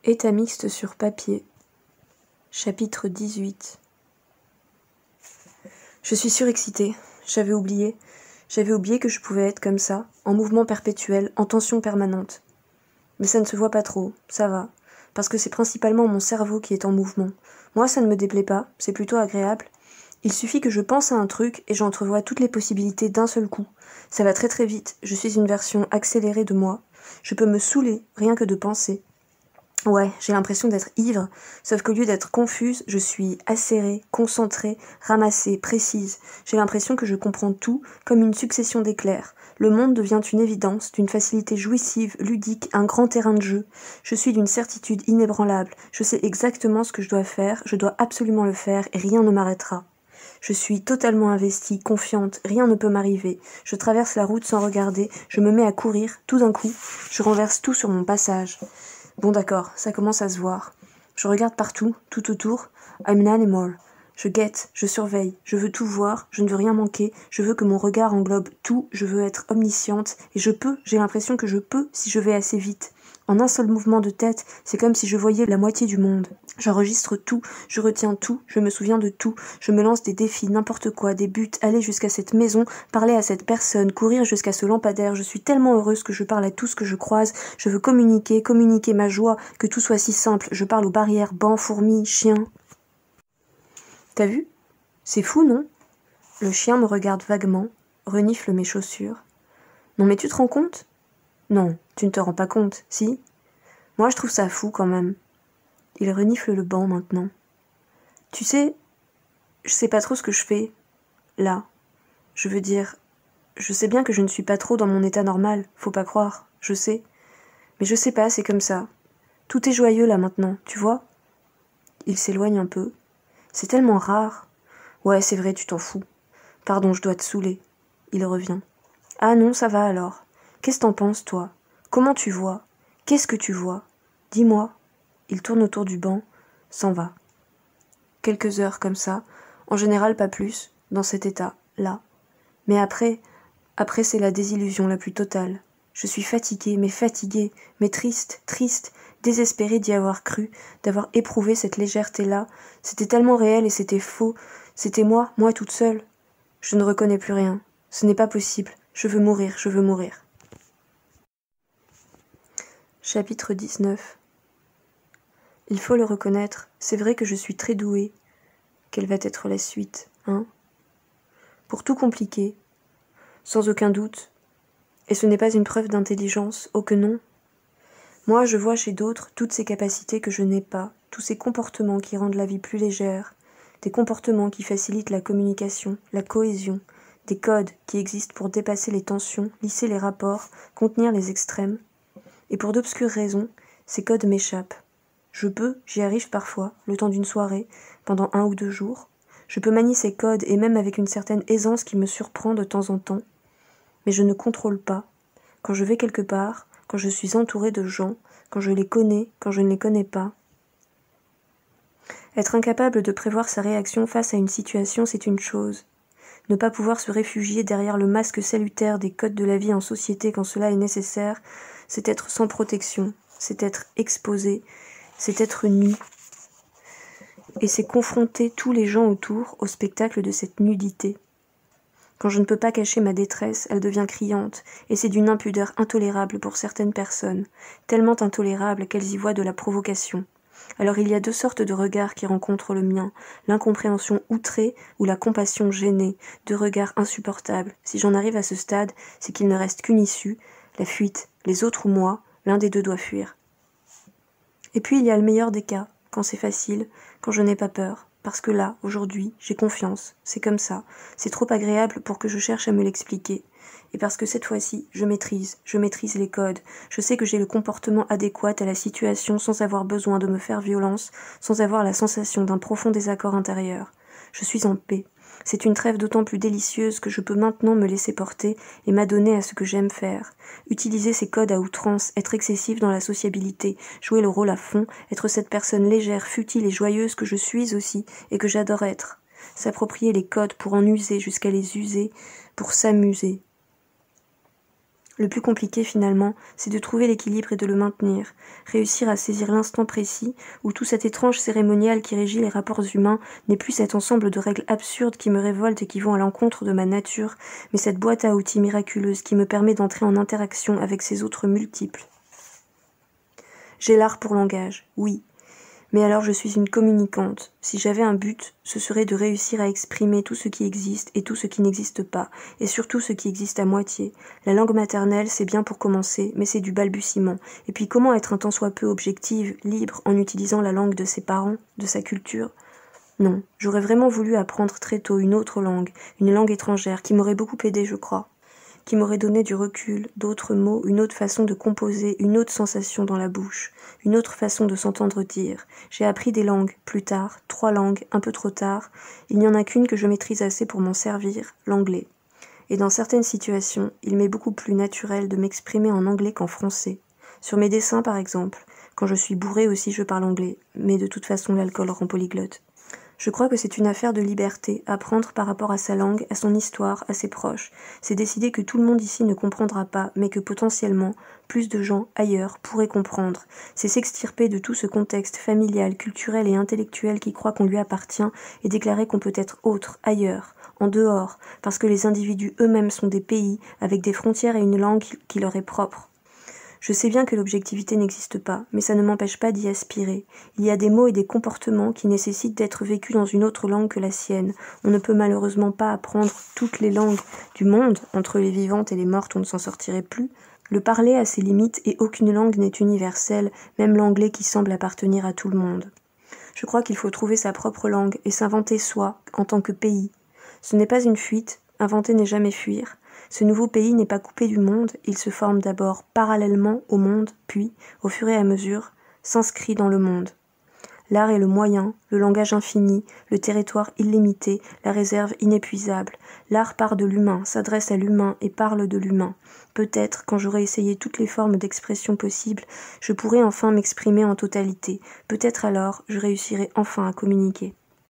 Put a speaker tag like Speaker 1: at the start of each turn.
Speaker 1: État mixte sur papier. Chapitre 18. Je suis surexcitée. J'avais oublié que je pouvais être comme ça, en mouvement perpétuel, en tension permanente. Mais ça ne se voit pas trop, ça va, parce que c'est principalement mon cerveau qui est en mouvement. Moi, ça ne me déplaît pas, c'est plutôt agréable. Il suffit que je pense à un truc et j'entrevois toutes les possibilités d'un seul coup. Ça va très très vite, je suis une version accélérée de moi. Je peux me saouler, rien que de penser. Ouais, j'ai l'impression d'être ivre, sauf qu'au lieu d'être confuse, je suis acérée, concentrée, ramassée, précise. J'ai l'impression que je comprends tout comme une succession d'éclairs. Le monde devient une évidence, d'une facilité jouissive, ludique, un grand terrain de jeu. Je suis d'une certitude inébranlable. Je sais exactement ce que je dois faire, je dois absolument le faire et rien ne m'arrêtera. Je suis totalement investie, confiante, rien ne peut m'arriver. Je traverse la route sans regarder, je me mets à courir, tout d'un coup, je renverse tout sur mon passage. Bon d'accord, ça commence à se voir. Je regarde partout, tout autour. I'm an animal. Je guette, je surveille, je veux tout voir, je ne veux rien manquer, je veux que mon regard englobe tout, je veux être omnisciente, et j'ai l'impression que je peux si je vais assez vite. En un seul mouvement de tête, c'est comme si je voyais la moitié du monde. J'enregistre tout, je retiens tout, je me souviens de tout, je me lance des défis, n'importe quoi, des buts, aller jusqu'à cette maison, parler à cette personne, courir jusqu'à ce lampadaire, je suis tellement heureuse que je parle à tout ce que je croise, je veux communiquer ma joie, que tout soit si simple, je parle aux barrières, bancs, fourmis, chiens. T'as vu ? C'est fou, non ? Le chien me regarde vaguement, renifle mes chaussures. Non mais tu te rends compte ? Non, tu ne te rends pas compte, si ? Moi je trouve ça fou quand même. Il renifle le banc maintenant. Tu sais, je sais pas trop ce que je fais, là. Je veux dire, je sais bien que je ne suis pas trop dans mon état normal, faut pas croire, je sais. Mais je sais pas, c'est comme ça. Tout est joyeux là maintenant, tu vois ? Il s'éloigne un peu. C'est tellement rare. Ouais, c'est vrai, tu t'en fous. Pardon, je dois te saouler. Il revient. Ah non, ça va alors. Qu'est-ce que t'en penses, toi ? Comment tu vois ? Qu'est-ce que tu vois ? Dis-moi. Il tourne autour du banc, s'en va. Quelques heures comme ça, en général pas plus, dans cet état, là. Mais après c'est la désillusion la plus totale. Je suis fatiguée, mais triste, désespérée d'y avoir cru, d'avoir éprouvé cette légèreté-là. C'était tellement réel et c'était faux. C'était moi toute seule. Je ne reconnais plus rien. Ce n'est pas possible. Je veux mourir. Chapitre 19. Il faut le reconnaître, c'est vrai que je suis très douée. Quelle va être la suite, hein ? Pour tout compliquer, sans aucun doute. Et ce n'est pas une preuve d'intelligence, oh que non. Moi, je vois chez d'autres toutes ces capacités que je n'ai pas, tous ces comportements qui rendent la vie plus légère, des comportements qui facilitent la communication, la cohésion, des codes qui existent pour dépasser les tensions, lisser les rapports, contenir les extrêmes. Et pour d'obscures raisons, ces codes m'échappent. J'y arrive parfois, le temps d'une soirée, pendant 1 ou 2 jours. Je peux manier ces codes et même avec une certaine aisance qui me surprend de temps en temps. Mais je ne contrôle pas. Quand je vais quelque part, quand je suis entourée de gens, quand je les connais, quand je ne les connais pas. Être incapable de prévoir sa réaction face à une situation, c'est une chose. Ne pas pouvoir se réfugier derrière le masque salutaire des codes de la vie en société quand cela est nécessaire, c'est être sans protection, c'est être exposé, c'est être nu. Et c'est confronter tous les gens autour au spectacle de cette nudité. Quand je ne peux pas cacher ma détresse, elle devient criante, et c'est d'une impudeur intolérable pour certaines personnes, tellement intolérable qu'elles y voient de la provocation. Alors il y a 2 sortes de regards qui rencontrent le mien, l'incompréhension outrée ou la compassion gênée, 2 regards insupportables. Si j'en arrive à ce stade, c'est qu'il ne reste qu'une issue, la fuite. Les autres ou moi, l'un des 2 doit fuir. Et puis il y a le meilleur des cas, quand c'est facile, quand je n'ai pas peur. Parce que là, aujourd'hui, j'ai confiance, c'est comme ça, c'est trop agréable pour que je cherche à me l'expliquer. Et parce que cette fois-ci, je maîtrise les codes, je sais que j'ai le comportement adéquat à la situation sans avoir besoin de me faire violence, sans avoir la sensation d'un profond désaccord intérieur. Je suis en paix. C'est une trêve d'autant plus délicieuse que je peux maintenant me laisser porter et m'adonner à ce que j'aime faire. Utiliser ces codes à outrance, être excessif dans la sociabilité, jouer le rôle à fond, être cette personne légère, futile et joyeuse que je suis aussi et que j'adore être. S'approprier les codes pour en user jusqu'à les user, pour s'amuser. Le plus compliqué finalement, c'est de trouver l'équilibre et de le maintenir, réussir à saisir l'instant précis où tout cet étrange cérémonial qui régit les rapports humains n'est plus cet ensemble de règles absurdes qui me révoltent et qui vont à l'encontre de ma nature, mais cette boîte à outils miraculeuse qui me permet d'entrer en interaction avec ces autres multiples. J'ai l'art pour langage, oui. Mais alors je suis une communicante. Si j'avais un but, ce serait de réussir à exprimer tout ce qui existe et tout ce qui n'existe pas, et surtout ce qui existe à moitié. La langue maternelle, c'est bien pour commencer, mais c'est du balbutiement. Et puis comment être un tant soit peu objective, libre, en utilisant la langue de ses parents, de sa culture ? Non, j'aurais vraiment voulu apprendre très tôt une autre langue, une langue étrangère, qui m'aurait beaucoup aidée, je crois. Qui m'aurait donné du recul, d'autres mots, une autre façon de composer, une autre sensation dans la bouche, une autre façon de s'entendre dire. J'ai appris des langues, plus tard, 3 langues, un peu trop tard. Il n'y en a qu'une que je maîtrise assez pour m'en servir, l'anglais. Et dans certaines situations, il m'est beaucoup plus naturel de m'exprimer en anglais qu'en français. Sur mes dessins, par exemple. Quand je suis bourrée aussi, je parle anglais. Mais de toute façon, l'alcool rend polyglotte. Je crois que c'est une affaire de liberté, apprendre par rapport à sa langue, à son histoire, à ses proches. C'est décider que tout le monde ici ne comprendra pas, mais que potentiellement, plus de gens, ailleurs, pourraient comprendre. C'est s'extirper de tout ce contexte familial, culturel et intellectuel qui croit qu'on lui appartient et déclarer qu'on peut être autre, ailleurs, en dehors, parce que les individus eux-mêmes sont des pays, avec des frontières et une langue qui leur est propre. Je sais bien que l'objectivité n'existe pas, mais ça ne m'empêche pas d'y aspirer. Il y a des mots et des comportements qui nécessitent d'être vécus dans une autre langue que la sienne. On ne peut malheureusement pas apprendre toutes les langues du monde. Entre les vivantes et les mortes, on ne s'en sortirait plus. Le parler a ses limites et aucune langue n'est universelle, même l'anglais qui semble appartenir à tout le monde. Je crois qu'il faut trouver sa propre langue et s'inventer soi en tant que pays. Ce n'est pas une fuite, inventer n'est jamais fuir. Ce nouveau pays n'est pas coupé du monde, il se forme d'abord parallèlement au monde, puis, au fur et à mesure, s'inscrit dans le monde. L'art est le moyen, le langage infini, le territoire illimité, la réserve inépuisable. L'art part de l'humain, s'adresse à l'humain et parle de l'humain. Peut-être, quand j'aurai essayé toutes les formes d'expression possibles, je pourrai enfin m'exprimer en totalité. Peut-être alors, je réussirai enfin à communiquer.